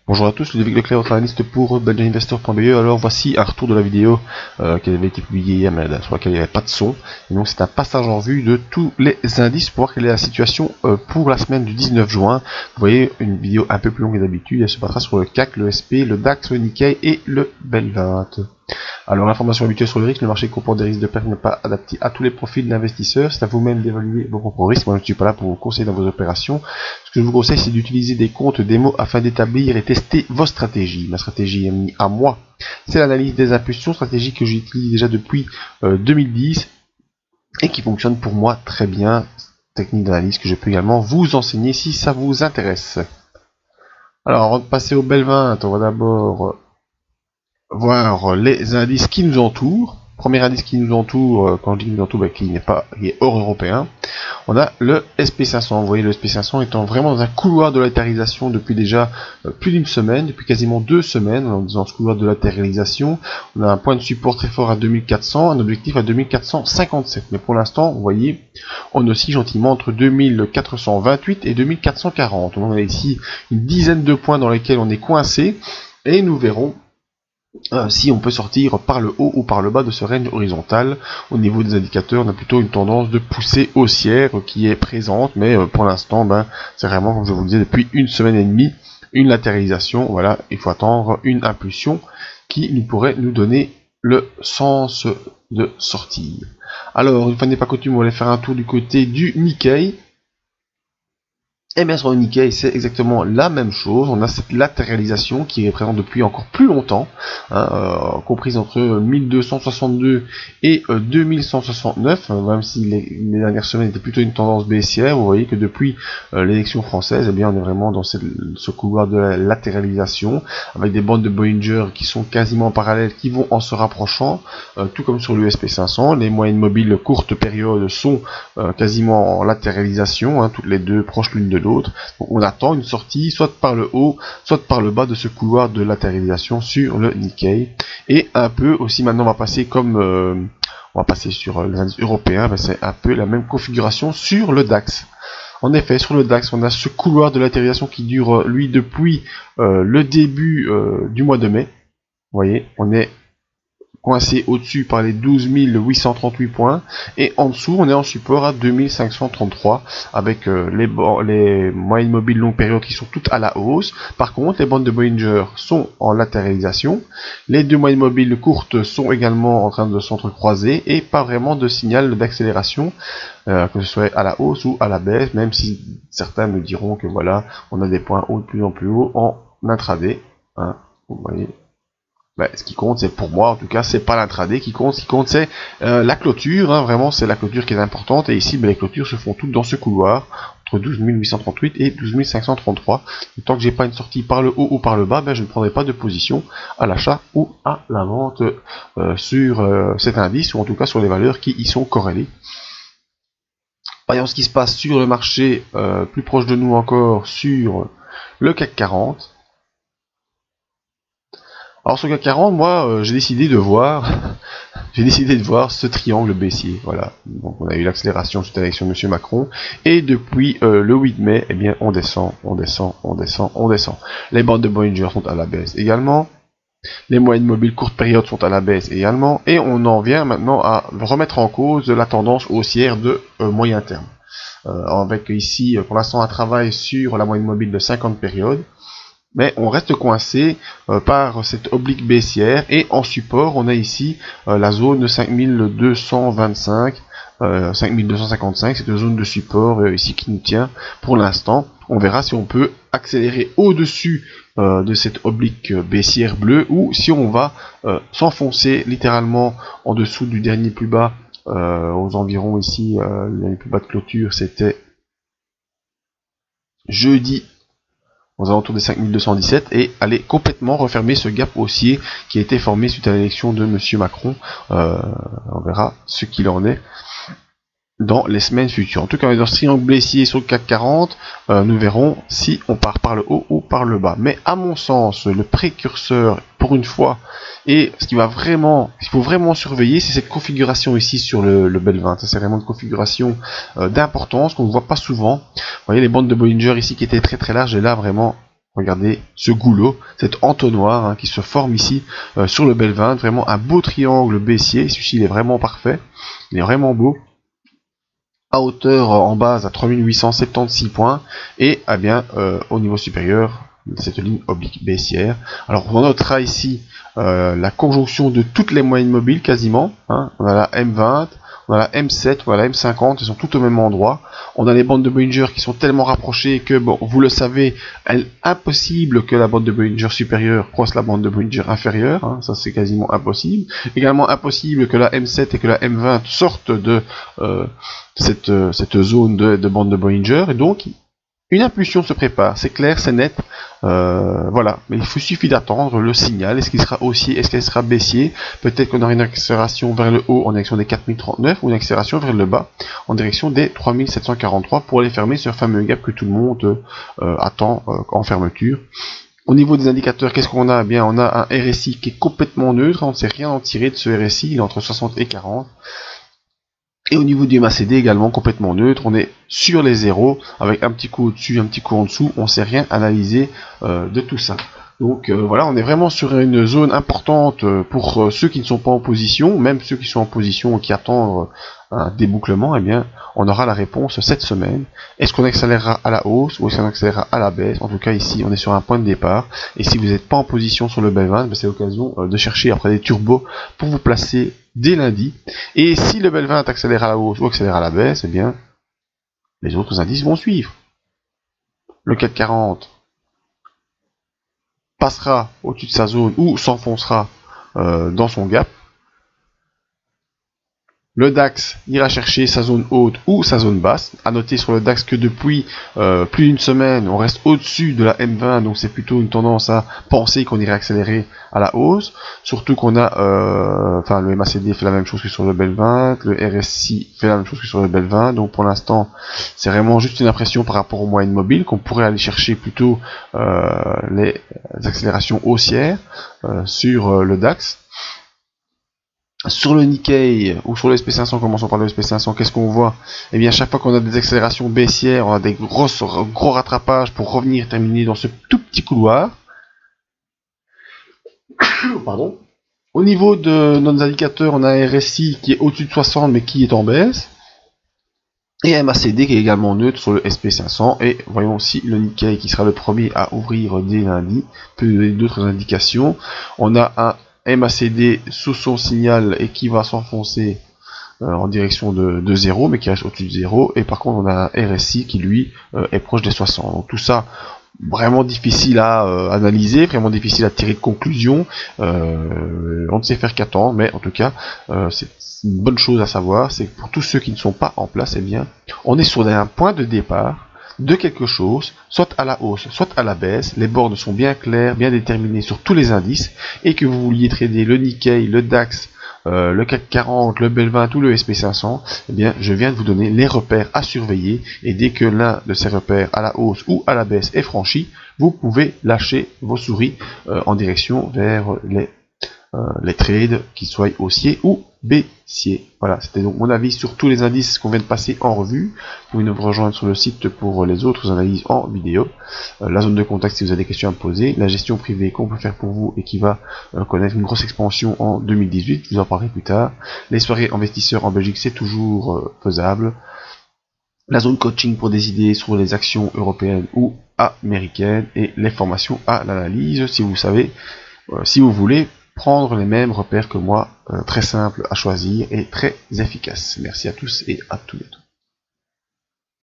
Bonjour à tous, Ludovic Leclerc, votre analyste pour belgianinvestor.be. Alors voici un retour de la vidéo qui avait été publiée hier, mais sur laquelle il n'y avait pas de son. Et donc c'est un passage en vue de tous les indices pour voir quelle est la situation pour la semaine du 19 juin. Vous voyez une vidéo un peu plus longue que d'habitude, elle se battra sur le CAC, le SP, le DAX, le Nikkei et le BEL 20. Alors l'information habituelle sur le risque, le marché comporte des risques de perte n'est pas adapté à tous les profils d'investisseurs. C'est à vous-même d'évaluer vos propres risques. Moi je ne suis pas là pour vous conseiller dans vos opérations. Ce que je vous conseille, c'est d'utiliser des comptes démo afin d'établir et tester vos stratégies. Ma stratégie à moi, c'est l'analyse des impulsions, stratégie que j'utilise déjà depuis 2010 et qui fonctionne pour moi très bien. Technique d'analyse que je peux également vous enseigner si ça vous intéresse. Alors avant de passer au BEL 20, on va d'abord voir les indices qui nous entourent. Premier indice qui nous entoure, quand je dis nous entoure, qui est hors européen, on a le SP500. Vous voyez, le SP500 étant vraiment dans un couloir de latéralisation depuis déjà plus d'une semaine, depuis quasiment 2 semaines. Dans ce couloir de latéralisation, on a un point de support très fort à 2400, un objectif à 2457. Mais pour l'instant, vous voyez, on oscille gentiment entre 2428 et 2440. Donc on a ici une dizaine de points dans lesquels on est coincé, et nous verrons si on peut sortir par le haut ou par le bas de ce range horizontal. Au niveau des indicateurs, on a plutôt une tendance de poussée haussière qui est présente, mais pour l'instant, c'est vraiment, comme je vous le disais, depuis 1 semaine et demie, une latéralisation. Voilà, il faut attendre une impulsion qui pourrait nous donner le sens de sortie. Alors, une fois n'est pas coutume, on va aller faire un tour du côté du Nikkei. Et bien sur le Nikkei, c'est exactement la même chose. On a cette latéralisation qui est présente depuis encore plus longtemps, comprise entre 1262 et 2169, même si les dernières semaines étaient plutôt une tendance baissière. Vous voyez que depuis l'élection française, eh bien, on est vraiment dans ce couloir de la latéralisation, avec des bandes de Bollinger qui sont quasiment parallèles, qui vont en se rapprochant, tout comme sur le SP500. Les moyennes mobiles courte période sont quasiment en latéralisation, toutes les deux proches l'une de l'autre. Donc on attend une sortie soit par le haut, soit par le bas de ce couloir de latéralisation sur le Nikkei. Et un peu aussi, maintenant on va passer on va passer sur les indices européens, c'est un peu la même configuration sur le DAX. En effet, sur le DAX, on a ce couloir de latéralisation qui dure, lui, depuis le début du mois de mai. Vous voyez, on est coincé au-dessus par les 12 838 points, et en dessous on est en support à 2533 avec les moyennes mobiles longue période qui sont toutes à la hausse. Par contre, les bandes de Bollinger sont en latéralisation, les deux moyennes mobiles courtes sont également en train de s'entrecroiser, et pas vraiment de signal d'accélération, que ce soit à la hausse ou à la baisse, même si certains me diront que voilà, on a des points hauts de plus en plus haut en intraday, vous voyez. Ce qui compte, c'est pour moi, en tout cas, c'est pas l'intraday qui compte. Ce qui compte, c'est la clôture. Vraiment, c'est la clôture qui est importante. Et ici, les clôtures se font toutes dans ce couloir, entre 12 838 et 12 533. Et tant que j'ai pas une sortie par le haut ou par le bas, je ne prendrai pas de position à l'achat ou à la vente sur cet indice, ou en tout cas sur les valeurs qui y sont corrélées. Voyons ce qui se passe sur le marché plus proche de nous encore, sur le CAC 40. Alors sur le CAC 40, moi j'ai décidé de voir ce triangle baissier. Voilà. Donc on a eu l'accélération suite à l'élection de M. Macron, et depuis le 8 mai, eh bien on descend. Les bandes de Bollinger sont à la baisse également. Les moyennes mobiles courte période sont à la baisse également, et on en vient maintenant à remettre en cause la tendance haussière de moyen terme. Avec ici pour l'instant un travail sur la moyenne mobile de 50 périodes. Mais on reste coincé par cette oblique baissière, et en support on a ici la zone de 5225, 5255, c'est une zone de support ici qui nous tient pour l'instant. On verra si on peut accélérer au-dessus de cette oblique baissière bleue, ou si on va s'enfoncer littéralement en dessous du dernier plus bas, aux environs ici, le dernier plus bas de clôture c'était jeudi, aux alentours des 5217, et aller complètement refermer ce gap haussier qui a été formé suite à l'élection de M. Macron. On verra ce qu'il en est dans les semaines futures. En tout cas, dans ce triangle baissier sur le CAC 40, nous verrons si on part par le haut ou par le bas. Mais à mon sens, le précurseur, pour une fois, et ce qu'il faut vraiment surveiller, c'est cette configuration ici sur le BEL 20. C'est vraiment une configuration d'importance qu'on ne voit pas souvent. Vous voyez les bandes de Bollinger ici qui étaient très très larges, et là vraiment regardez ce goulot, cet entonnoir hein, qui se forme ici sur le Belvin, vraiment un beau triangle baissier, celui-ci il est vraiment parfait, il est vraiment beau, à hauteur en base à 3876 points, et eh bien au niveau supérieur, cette ligne oblique baissière. Alors on notera ici la conjonction de toutes les moyennes mobiles quasiment, hein. On a la M20, on a la M7, on a la M50, elles sont toutes au même endroit. On a les bandes de Bollinger qui sont tellement rapprochées que, bon, vous le savez, impossible que la bande de Bollinger supérieure croise la bande de Bollinger inférieure, hein, ça c'est quasiment impossible. Également impossible que la M7 et que la M20 sortent de cette zone de bande de Bollinger, et donc une impulsion se prépare, c'est clair, c'est net, voilà, mais il suffit d'attendre le signal, est-ce qu'il sera haussier, est-ce qu'il sera baissier, peut-être qu'on aura une accélération vers le haut en direction des 4039, ou une accélération vers le bas en direction des 3743, pour aller fermer ce fameux gap que tout le monde attend en fermeture. Au niveau des indicateurs, qu'est-ce qu'on a? Eh bien, on a un RSI qui est complètement neutre, on ne sait rien en tirer de ce RSI, il est entre 60 et 40. Et au niveau du MACD également complètement neutre, on est sur les zéros, avec un petit coup au-dessus, un petit coup en dessous, on ne sait rien analyser de tout ça. Donc voilà, on est vraiment sur une zone importante pour ceux qui ne sont pas en position, même ceux qui sont en position et qui attendent un débouclement, eh bien, on aura la réponse cette semaine. Est-ce qu'on accélérera à la hausse ou est-ce qu'on accélérera à la baisse? En tout cas, ici, on est sur un point de départ. Et si vous n'êtes pas en position sur le Belvin, c'est l'occasion de chercher après des turbos pour vous placer dès lundi. Et si le Belvin accélère à la hausse ou accélère à la baisse, eh bien, les autres indices vont suivre. Le CAC 40 passera au-dessus de sa zone ou s'enfoncera dans son gap. Le DAX ira chercher sa zone haute ou sa zone basse. À noter sur le DAX que depuis plus d'une semaine, on reste au-dessus de la M20, donc c'est plutôt une tendance à penser qu'on irait accélérer à la hausse. Surtout qu'on a, enfin le MACD fait la même chose que sur le Belvin, le RSI fait la même chose que sur le Belvin. Donc pour l'instant, c'est vraiment juste une impression par rapport aux moyennes mobiles qu'on pourrait aller chercher plutôt les accélérations haussières sur le DAX. Sur le Nikkei ou sur le SP500, commençons par le SP500, qu'est-ce qu'on voit? Eh bien, chaque fois qu'on a des accélérations baissières, on a des gros rattrapages pour revenir terminer dans ce tout petit couloir. Pardon. Au niveau de nos indicateurs, on a un RSI qui est au-dessus de 60 mais qui est en baisse. Et un MACD qui est également neutre sur le SP500. Et voyons aussi le Nikkei qui sera le premier à ouvrir dès lundi. Peu d'autres indications. On a un MACD sous son signal et qui va s'enfoncer en direction de 0, mais qui reste au-dessus de 0. Et par contre, on a un RSI qui, lui, est proche des 60. Donc tout ça, vraiment difficile à analyser, vraiment difficile à tirer de conclusion. On ne sait faire qu'attendre, mais en tout cas, c'est une bonne chose à savoir, c'est que pour tous ceux qui ne sont pas en place, eh bien, on est sur un point de départ de quelque chose, soit à la hausse, soit à la baisse. Les bornes sont bien claires, bien déterminées sur tous les indices, et que vous vouliez trader le Nikkei, le DAX, le CAC 40, le Belvin ou le SP500, eh bien, je viens de vous donner les repères à surveiller, et dès que l'un de ces repères à la hausse ou à la baisse est franchi, vous pouvez lâcher vos souris en direction vers les trades, qu'ils soient haussiers ou baissiers. Voilà, c'était donc mon avis sur tous les indices qu'on vient de passer en revue. Vous pouvez nous rejoindre sur le site pour les autres analyses en vidéo. La zone de contact si vous avez des questions à me poser. La gestion privée qu'on peut faire pour vous et qui va connaître une grosse expansion en 2018. Je vous en parlerai plus tard. Les soirées investisseurs en Belgique, c'est toujours faisable. La zone coaching pour des idées sur les actions européennes ou américaines. Et les formations à l'analyse si vous savez, si vous voulez prendre les mêmes repères que moi, très simple à choisir et très efficace. Merci à tous et à tout bientôt.